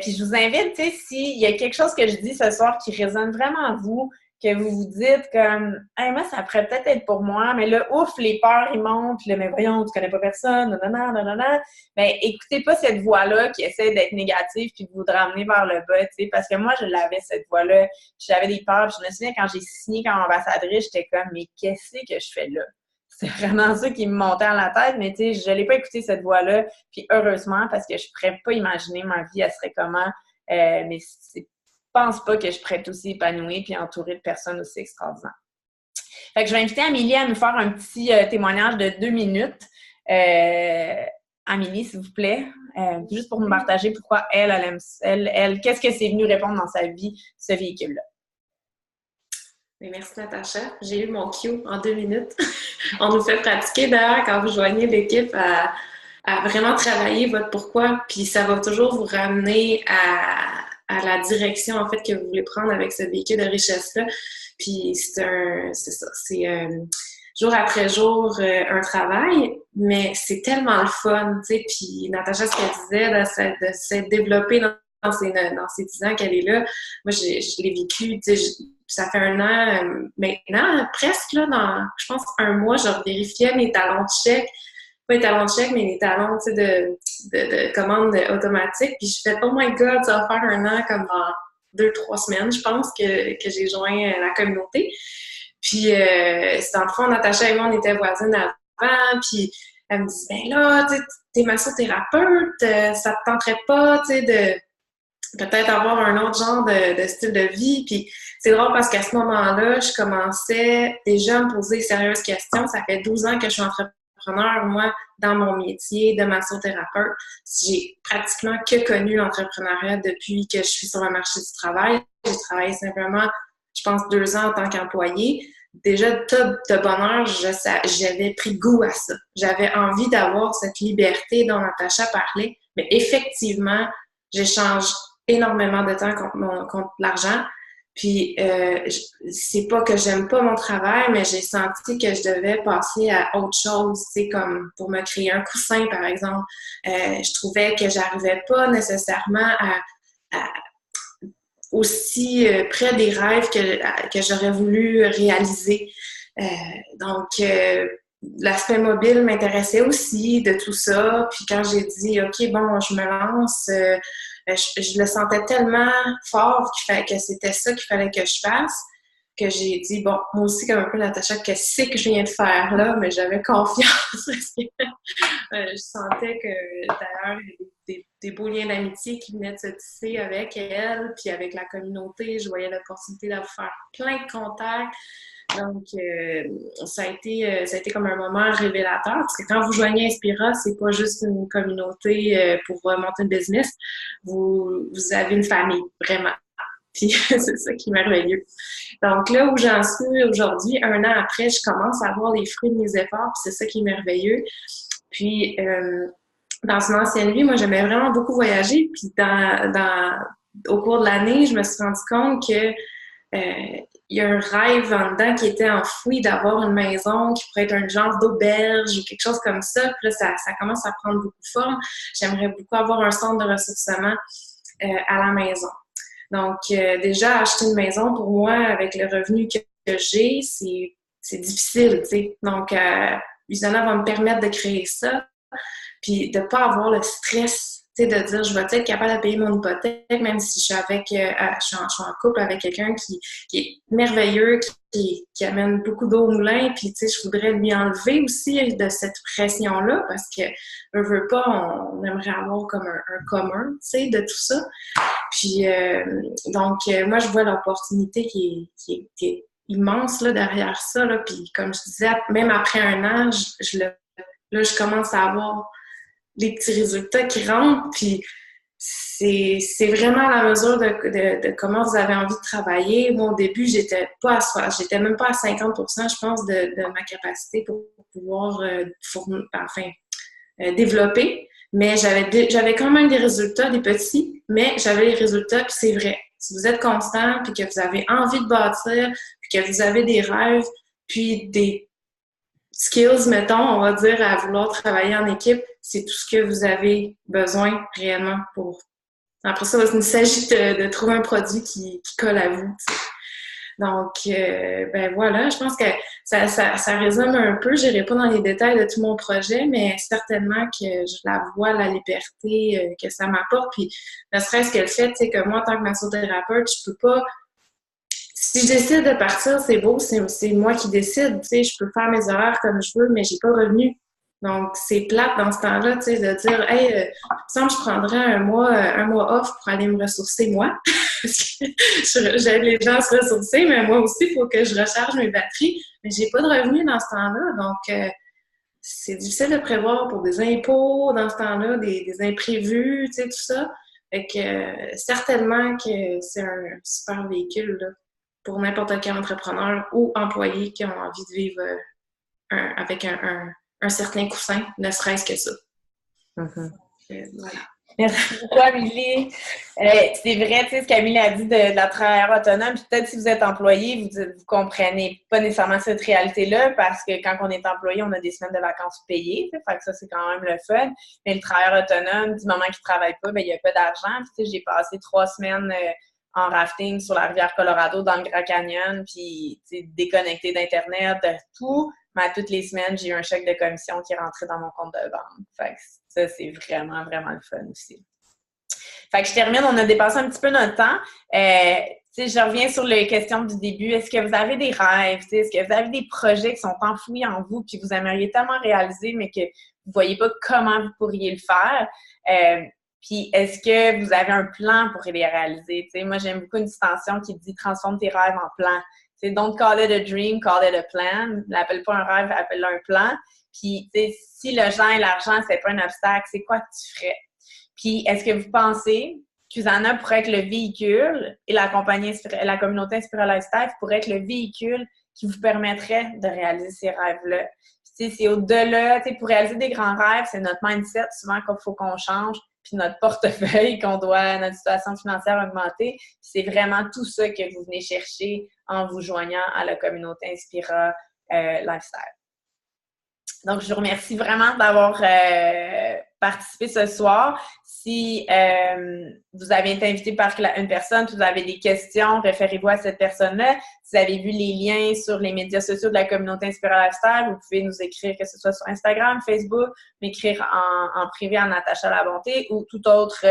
Puis je vous invite, tu sais, s'il y a quelque chose que je dis ce soir qui résonne vraiment en vous, que vous vous dites comme hey, moi, ça pourrait peut-être être pour moi, mais là, ouf, les peurs, ils montent, puis là, mais voyons, tu connais pas personne, nanana. Ben, écoutez pas cette voix-là qui essaie d'être négative puis de vous ramener vers le bas, tu sais, parce que moi, je l'avais, cette voix-là, puis j'avais des peurs, puis je me souviens, quand j'ai signé comme ambassadrice, j'étais comme, mais qu'est-ce que je fais là? C'est vraiment ça qui me montait à la tête, mais tu sais, je l'ai pas écouté, cette voix-là, puis heureusement, parce que je pourrais pas imaginer ma vie, elle serait comment, mais c'est pense pas que je pourrais être aussi épanouie puis entourée de personnes aussi extraordinaires. Fait que je vais inviter Amélie à nous faire un petit témoignage de 2 minutes. Amélie, s'il vous plaît, juste pour nous partager pourquoi elle aime, qu'est-ce que c'est venu répondre dans sa vie, ce véhicule-là. Merci Natacha. J'ai eu mon cue en 2 minutes. On nous fait pratiquer d'ailleurs quand vous joignez l'équipe à vraiment travailler votre pourquoi, puis ça va toujours vous ramener à la direction en fait que vous voulez prendre avec ce véhicule de richesse-là. Puis c'est jour après jour un travail, mais c'est tellement le fun, tu sais. Puis Natacha, ce qu'elle disait, de s'être développée dans ces 10 ans qu'elle est là, moi je l'ai vécu, tu sais, ça fait 1 an maintenant, presque là, dans je pense 1 mois, je vérifiais mes talons de chèque. Pas les talons de chèque, mais les talons de commande automatique. Puis je fais « Oh my God, ça va faire 1 an » comme dans 2-3 semaines, je pense, que j'ai joint la communauté. Puis dans le fond, Natacha et moi, on était voisines avant. Puis elle me dit « Ben là, tu sais, t'es massothérapeute, ça te tenterait pas, tu sais, de peut-être avoir un autre genre de style de vie. » Puis c'est drôle parce qu'à ce moment-là, je commençais déjà à me poser de sérieuses questions. Ça fait 12 ans que je suis entrepreneur, moi, dans mon métier de massothérapeute. J'ai pratiquement que connu l'entrepreneuriat depuis que je suis sur le marché du travail. J'ai travaillé simplement, je pense, 2 ans en tant qu'employée. Déjà, de bonheur, j'avais pris goût à ça. J'avais envie d'avoir cette liberté dont Natacha parlait. Mais effectivement, j'échange énormément de temps contre l'argent. Puis, c'est pas que j'aime pas mon travail, mais j'ai senti que je devais passer à autre chose, tu sais, comme pour me créer un coussin, par exemple. Je trouvais que j'arrivais pas nécessairement à aussi près des rêves que j'aurais voulu réaliser. Donc, l'aspect mobile m'intéressait aussi de tout ça. Puis quand j'ai dit, OK, bon, je me lance, je le sentais tellement fort que c'était ça qu'il fallait que je fasse, que j'ai dit, bon, moi aussi, comme un peu Natacha, qu'est-ce que je viens de faire là? Mais j'avais confiance. Je sentais que, d'ailleurs, il y avait des beaux liens d'amitié qui venaient de se tisser avec elle, puis avec la communauté. Je voyais l'opportunité de faire plein de contacts. Donc, ça a été comme un moment révélateur, parce que quand vous joignez Inspira, c'est pas juste une communauté pour monter un business, vous avez une famille, vraiment. Puis c'est ça qui est merveilleux. Donc là où j'en suis aujourd'hui, 1 an après, je commence à voir les fruits de mes efforts, puis c'est ça qui est merveilleux. Puis dans une ancienne vie, moi j'aimais vraiment beaucoup voyager, puis au cours de l'année, je me suis rendu compte que il y a un rêve en dedans qui était enfoui d'avoir une maison qui pourrait être un genre d'auberge ou quelque chose comme ça. Puis là, ça commence à prendre beaucoup de forme. J'aimerais beaucoup avoir un centre de ressourcement à la maison. Donc, déjà, acheter une maison, pour moi, avec le revenu que j'ai, c'est difficile, tu sais. Donc, Usana va me permettre de créer ça, puis de ne pas avoir le stress Tu sais, de dire, je vais être capable de payer mon hypothèque, même si je suis je suis en couple avec quelqu'un qui est merveilleux, qui amène beaucoup d'eau au moulin, puis tu sais, je voudrais lui enlever aussi de cette pression-là, parce que, veut pas, on aimerait avoir comme un commun, tu sais, de tout ça. Puis, donc, moi, je vois l'opportunité qui est immense, là, derrière ça, là, puis comme je disais, même après un an, là, je commence à avoir les petits résultats qui rentrent, puis c'est vraiment à la mesure de comment vous avez envie de travailler. Moi, au début, j'étais même pas à 50%, je pense, de ma capacité pour pouvoir développer. Mais j'avais quand même des résultats, des petits, mais j'avais les résultats, puis c'est vrai. Si vous êtes constant, puis que vous avez envie de bâtir, puis que vous avez des rêves, puis des skills, mettons, on va dire, à vouloir travailler en équipe, c'est tout ce que vous avez besoin réellement pour... Après ça, il s'agit de trouver un produit qui colle à vous, t'sais. Donc, ben voilà, je pense que ça résume un peu. Je n'irai pas dans les détails de tout mon projet, mais certainement que je la vois, la liberté que ça m'apporte. Puis, ne serait-ce que le fait, tu sais, que moi, en tant que massothérapeute, je peux pas... Si je décide de partir, c'est beau, c'est moi qui décide, tu sais, je peux faire mes horaires comme je veux, mais j'ai pas de revenus. Donc, c'est plate dans ce temps-là, tu sais, de dire, hey, il me semble que je prendrais un mois off pour aller me ressourcer, moi. Parce que j'aide les gens à se ressourcer, mais moi aussi, il faut que je recharge mes batteries. Mais j'ai pas de revenus dans ce temps-là. Donc, c'est difficile de prévoir pour des impôts dans ce temps-là, des imprévus, tu sais, tout ça. Fait que, certainement que c'est un super véhicule, là, pour n'importe quel entrepreneur ou employé qui ont envie de vivre avec un certain coussin, ne serait-ce que ça. Mm-hmm. Voilà. Merci beaucoup, Amélie. C'est vrai, tu sais, ce qu'Amélie a dit de la travailleur autonome, puis peut-être si vous êtes employé, vous comprenez pas nécessairement cette réalité-là, parce que quand on est employé, on a des semaines de vacances payées, fait que ça, c'est quand même le fun. Mais le travailleur autonome, du moment qu'il travaille pas, ben il n'y a pas d'argent. Puis, tu sais, j'ai passé 3 semaines en rafting sur la rivière Colorado, dans le Grand Canyon, puis déconnecté d'Internet, de tout. Mais à toutes les semaines, j'ai eu un chèque de commission qui est rentré dans mon compte de banque. Fait que ça, c'est vraiment, vraiment le fun aussi. Fait que je termine, on a dépassé un petit peu notre temps. Je reviens sur les questions du début. Est-ce que vous avez des rêves? Est-ce que vous avez des projets qui sont enfouis en vous puis que vous aimeriez tellement réaliser, mais que vous ne voyez pas comment vous pourriez le faire? Puis, est-ce que vous avez un plan pour les réaliser? T'sais, moi, j'aime beaucoup une citation qui dit « Transforme tes rêves en plan ». Don't call it a dream, call it a plan. L'appelle pas un rêve, appelle-le un plan. Puis, si le gens et l'argent, c'est pas un obstacle, c'est quoi que tu ferais? Puis, est-ce que vous pensez qu'Usana pourrait être le véhicule et la communauté Inspira Lifestyle pourrait être le véhicule qui vous permettrait de réaliser ces rêves-là? C'est au-delà, pour réaliser des grands rêves, c'est notre mindset souvent qu'il faut qu'on change, puis notre portefeuille notre situation financière augmenter. C'est vraiment tout ça que vous venez chercher en vous joignant à la communauté Inspira Lifestyle. Donc, je vous remercie vraiment d'avoir participé ce soir. Si vous avez été invité par une personne, si vous avez des questions, référez-vous à cette personne-là. Si vous avez vu les liens sur les médias sociaux de la communauté Inspira Lifestyle, vous pouvez nous écrire, que ce soit sur Instagram, Facebook, m'écrire en privé à Natacha Labonté ou tout autre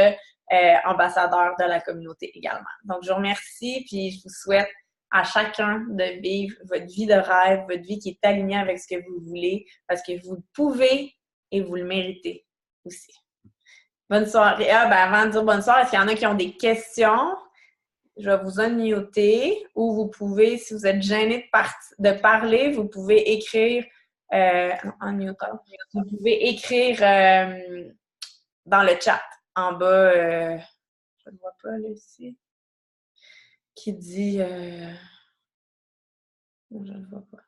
ambassadeur de la communauté également. Donc, je vous remercie, puis je vous souhaite à chacun de vivre votre vie de rêve, votre vie qui est alignée avec ce que vous voulez, parce que vous le pouvez et vous le méritez aussi. Bonne soirée. Avant de dire bonne soirée, est-ce qu'il y en a qui ont des questions? Je vais vous unmuter ou vous pouvez, si vous êtes gêné de parler, vous pouvez écrire vous pouvez écrire dans le chat en bas. Je ne vois pas là ici. Qui dit je ne vois pas.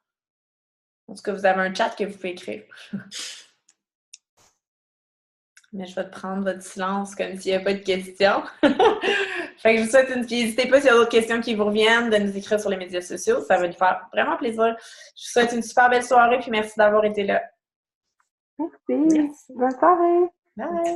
En tout cas, vous avez un chat que vous pouvez écrire. Mais je vais te prendre votre silence comme s'il n'y a pas de questions. Fait que je vous souhaite n'hésitez pas s'il y a d'autres questions qui vous reviennent de nous écrire sur les médias sociaux. Ça va nous faire vraiment plaisir. Je vous souhaite une super belle soirée puis merci d'avoir été là. Merci. Bonne soirée. Bye.